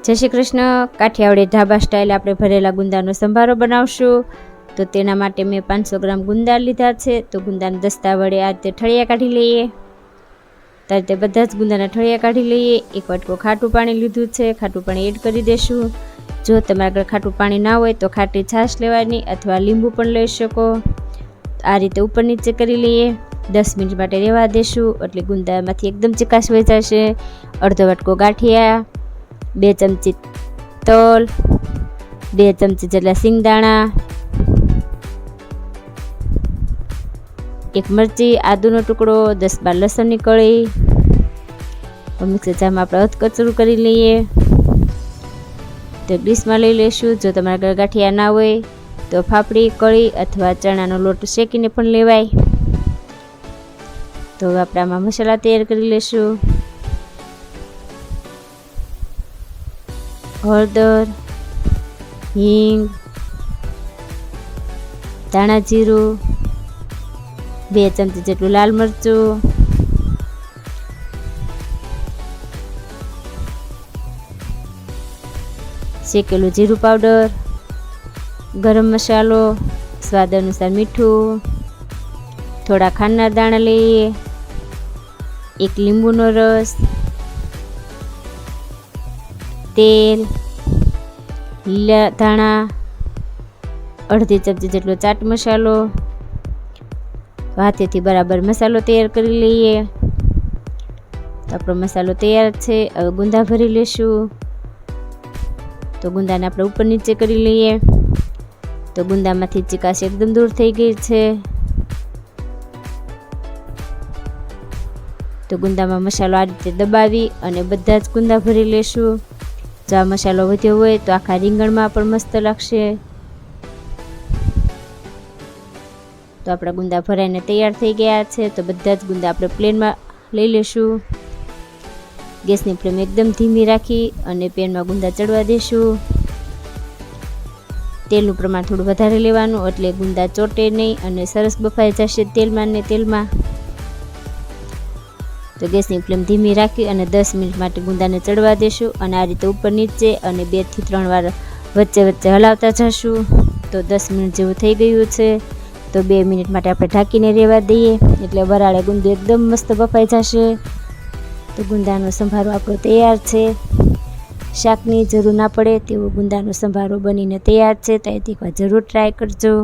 જય શ્રી કૃષ્ણ। કાઠિયાવાડી ઢાબા સ્ટાઇલ આપણે ભરેલા ગુંદાનો સંભારો બનાવશું। તો તેના માટે મેં 500 ગ્રામ ગુંદા લીધા છે। તો ગુંદાના દસ્તા વડે આ રીતે ઠળિયા કાઢી લઈએ। તો આ રીતે બધા જ ગુંદાના ઠળિયા કાઢી લઈએ। એક વાટકો ખાટું પાણી લીધું છે, ખાટું પાણી એડ કરી દેશું। જો તમારા આગળ ખાટું પાણી ના હોય તો ખાટી છાશ લેવાની અથવા લીંબુ પણ લઈ શકો। આ રીતે ઉપર નીચે કરી લઈએ। 10 મિનિટ માટે રહેવા દેશું એટલે ગુંદામાંથી એકદમ ચીકાશ વહી જશે। અડધો વાટકો ગાંઠિયા, 2 ચમચી તલ, 2 ચમચી જેટલા સિંગદાણા, 1 મરચી, આદુનો ટુકડો, 10-12 લસણની કળી। મિક્સર જારમાં આપણે અધકચરું કરી લઈએ। તો ડીશમાં લઈ લઈશું। જો તમારા ઘરે ગાંઠિયા ના હોય તો ફાફડી, કળી અથવા ચણાનો લોટ શેકીને પણ લેવાય। તો આપણે આમાં મસાલા તૈયાર કરી લઈશું। હળદર, હિંગ, ધાણા જીરું, 2 ચમચી જેટલું લાલ મરચું, શેકેલું જીરું પાવડર, ગરમ મસાલો, સ્વાદ અનુસાર મીઠું, થોડા ખાંડના દાણા લઈએ, 1 લીંબુનો રસ, તેલ, લીલા ધાણા, અડધી ચમચી જેટલો ચાટ મસાલો। હાથેથી બરાબર મસાલો તૈયાર કરી લઈએ। તો આપણો મસાલો તૈયાર છે। હવે ગુંદા ભરી લેશું। તો ગુંદાને આપણે ઉપર નીચે કરી લઈએ। તો ગુંદામાંથી ચીકાશ એકદમ દૂર થઈ ગઈ છે। તો ગુંદામાં મસાલો આ રીતે દબાવી અને બધા જ ગુંદા ભરી લેશું। જો આ મસાલો વધ્યો હોય તો આખા રીંગણમાં પણ મસ્ત લાગશે। તો આપણા ગુંદા ભરાઈને તૈયાર થઈ ગયા છે। તો બધા જ ગુંદા આપણે પ્લેનમાં લઈ લેશું। ગેસની ફ્લેમ એકદમ ધીમી રાખી અને પેનમાં ગુંદા ચડવા દેશું। તેલનું પ્રમાણ થોડું વધારે લેવાનું એટલે ગુંદા ચોટે નહીં અને સરસ બફાઈ જશે તેલમાં ને તેલમાં। તો ગેસની ફ્લેમ ધીમી રાખી અને 10 મિનિટ માટે ગુંદાને ચડવા દેશું અને આ રીતે ઉપર નીચે અને 2 થી 3 વાર વચ્ચે વચ્ચે હલાવતા જશું। તો 10 મિનિટ જેવું થઈ ગયું છે। તો 2 મિનિટ માટે આપણે ઢાંકીને રહેવા દઈએ એટલે વરાળે ગુંદો એકદમ મસ્ત બફાઈ જશે। તો ગુંદાનો સંભારો આપણો તૈયાર છે। શાકની જરૂર ના પડે તેવો ગુંદાનો સંભારો બનીને તૈયાર છે। તો એકવાર જરૂર ટ્રાય કરજો।